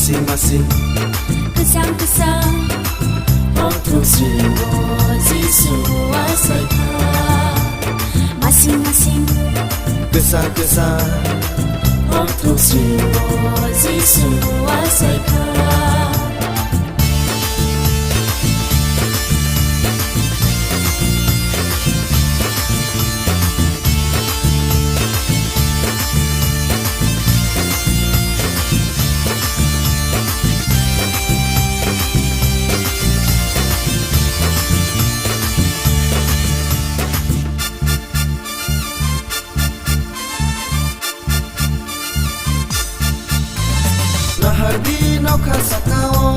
masing-masing Kesang-kesang Waktu seribu Zisu wasaika Masing-masing Kesang-kesang Waktu seribu Zisu wasaika Lahar di nokha sakao